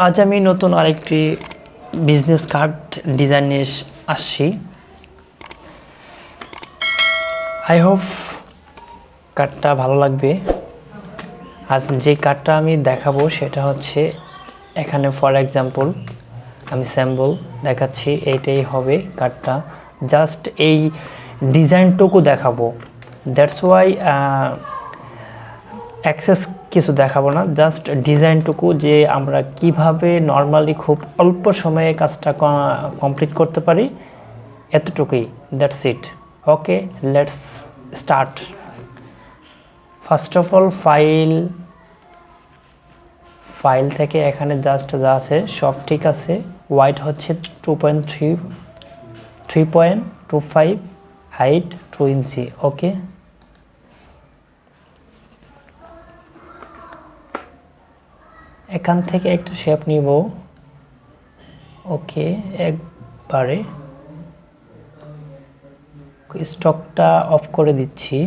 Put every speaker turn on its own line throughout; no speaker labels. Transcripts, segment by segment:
আজ আমি নতুন আরেকটি বিজনেস কার্ড ডিজাইন নিয়ে আসছি। আই হোপ কার্ডটা ভালো লাগবে। আজ যে কার্ডটা আমি দেখাবো সেটা হচ্ছে এখানে ফর এক্সাম্পল আমি স্যাম্পল দেখাচ্ছি, এইটাই হবে কার্ডটা। জাস্ট এই ডিজাইনটুকু দেখাবো, দ্যাটস ওয়াই অ্যাক্সেস কিছু দেখাবো না, জাস্ট ডিজাইনটুকু যে আমরা কিভাবে নর্মালি খুব অল্প সময়ে কাজটা কমপ্লিট করতে পারি, এতটুকুই, that's it. Okay, let's start. First of all file থেকে এখানে জাস্ট যা আছে সব ঠিক আছে। ওয়াইড হচ্ছে 3.25, হাইট 2 ইঞ্চি। ওকে, এখান থেকে একটা শেপ নিব। ওকে, একবারে স্টকটা অফ করে দিচ্ছি।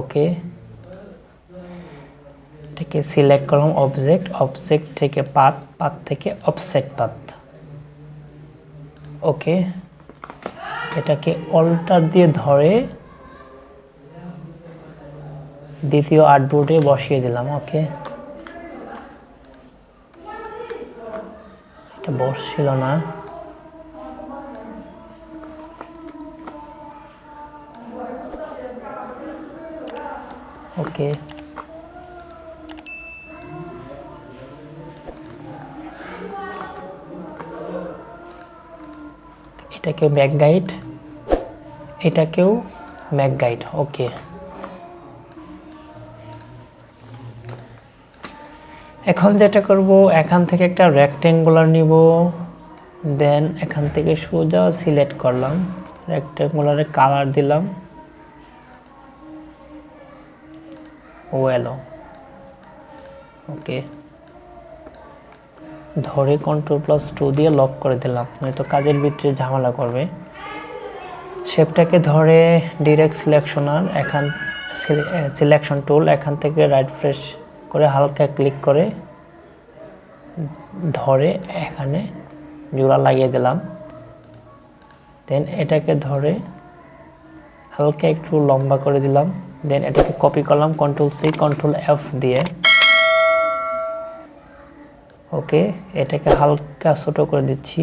ওকে, এটাকে সিলেক্ট করলাম, অবজেক্ট থেকে পাথ থেকে অফসেট পাথ। ওকে, এটাকে অল্টার দিয়ে ধরে দ্বিতীয় আর্টবোর্ডে বসিয়ে দিলাম। ওকে, এটা বসছিল না। ওকে, এটাকে ব্যাক গাইড, এটাকেও ব্যাক গাইড। ওকে, এখন যেটা করব, এখান থেকে একটা রেক্ট্যাঙ্গুলার নিব, দেন এখান থেকে সোজা সিলেক্ট করলাম, রেক্ট্যাঙ্গুলারে কালার দিলাম ওয়েলো। ওকে, ধরে Ctrl+2 দিয়ে লক করে দিলাম, নয়তো কাজের ভিতরে ঝামেলা করবে। শেপটাকে ধরে ডিরেক্ট সিলেকশনার, এখান সিলেকশন টুল, এখান থেকে রাইট প্রেস করে হালকা ক্লিক করে ধরে এখানে জোড়া লাগিয়ে দিলাম। দেন এটাকে ধরে হালকা একটু লম্বা করে দিলাম। দেন এটাকে কপি করলাম Ctrl+C Ctrl+F দিয়ে। ওকে, এটাকে হালকা ছোট করে দিচ্ছি,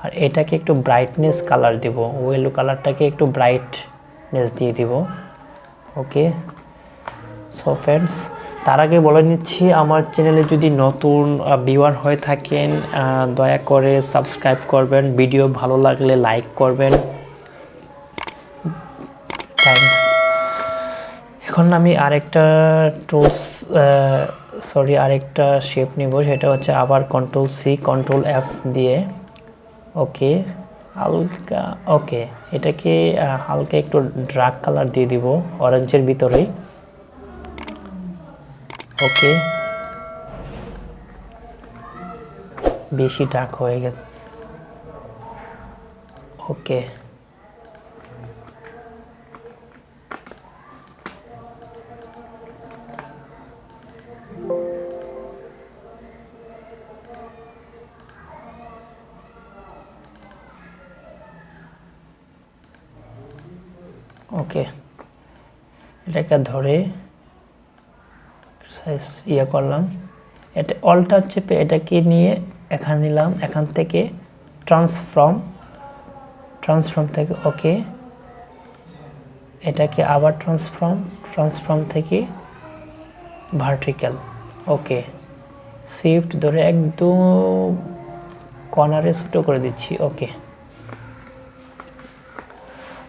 আর এটাকে একটু ব্রাইটনেস কালার দিব, ওয়েলো কালারটাকে একটু ব্রাইটনেস দিয়ে দিব। ওকে, সো ফ্রেন্ডস, তার আগে বলে নিচ্ছি, আমার চ্যানেলে যদি নতুন ভিউয়ার হয়ে থাকেন দয়া করে সাবস্ক্রাইব করবেন, ভিডিও ভালো লাগলে লাইক করবেন। থ্যাঙ্কস। এখন আমি আরেকটা আরেকটা শেপ নিব, সেটা হচ্ছে আবার Ctrl+C Ctrl+F দিয়ে। ওকে, হালকা, ওকে, এটাকে হালকা একটু ডার্ক কালার দিয়ে দিব অরেঞ্জের ভিতরেই। ওকে, বেশি ডার্ক হয়ে গেছে। ওকে, ওকে, এটাকে ধরে সাইজ করলাম, এটা অল্টার চেপে এটাকে নিয়ে এখানে নিলাম, এখান থেকে ট্রান্সফর্ম থেকে। ওকে, এটাকে আবার ট্রান্সফর্ম থেকে ভার্টিক্যাল। ওকে, শিফট ধরে একদম কর্নারে ছোট করে দিচ্ছি। ওকে,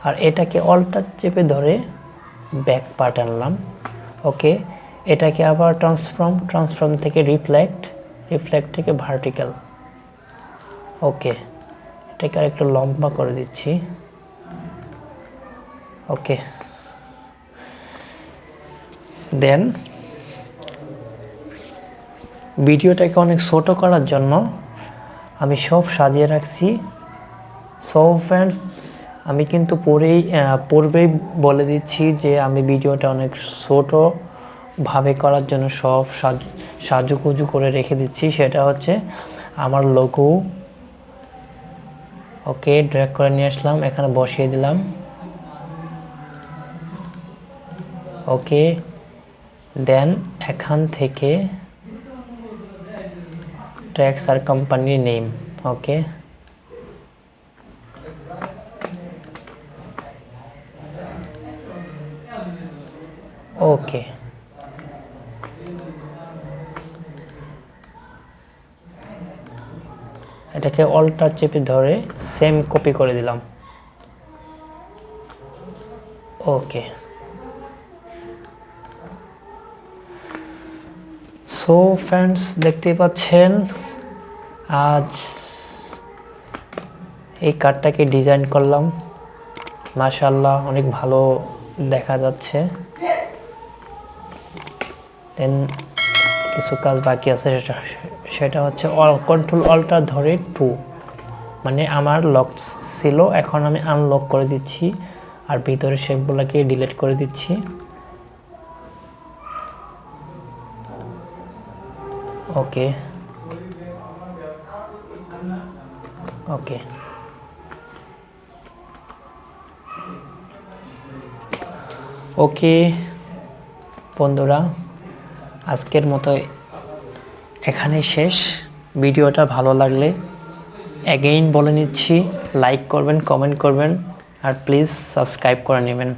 আর এটাকে অল্টার চেপে ধরে ব্যাক পার্ট আনলাম। ওকে, এটাকে আবার ট্রান্সফর্ম থেকে রিফ্লেক্ট থেকে ভার্টিক্যাল। ওকে, এটাকে আর একটু লম্বা করে দিচ্ছি। ওকে, দেন ভিডিওটাকে অনেক ছোট করার জন্য আমি সব সাজিয়ে রাখছি। সো ফ্রেন্ডস, আমি কিন্তু পূর্বেই বলে দিচ্ছি যে আমি ভিডিওটা অনেক ছোটোভাবে করার জন্য সব সাজুগুজু করে রেখে দিচ্ছি। সেটা হচ্ছে আমার লোগো ওকে ড্র্যাগ করে নিয়ে আসলাম, এখানে বসিয়ে দিলাম। ওকে, দেন এখান থেকে ট্যাক্স আর কোম্পানি নেম। ওকে, ওকে, এটাকে অল্টার চেপে ধরে সেম কপি করে দিলাম। ওকে, সো ফ্রেন্ডস দেখতেই পাচ্ছেন আজ এই কার্ডটাকে ডিজাইন করলাম। মাশাআল্লাহ অনেক ভালো দেখা যাচ্ছে। দেন কিছু কাজ বাকি আছে, সেটা হচ্ছে কন্ট্রোল অল্টার ধরে 2, মানে আমার লক ছিল, এখন আমি আনলক করে দিচ্ছি আর ভিতরে শেপগুলোকে ডিলিট করে দিচ্ছি। ওকে, ওকে, ওকে বন্ধুরা, আজকের মতো এখানে শেষ। ভিডিওটা ভালো লাগলে অ্যাগেইন বলে নিচ্ছি, লাইক করবেন, কমেন্ট করবেন আর প্লিজ সাবস্ক্রাইব করে নেবেন।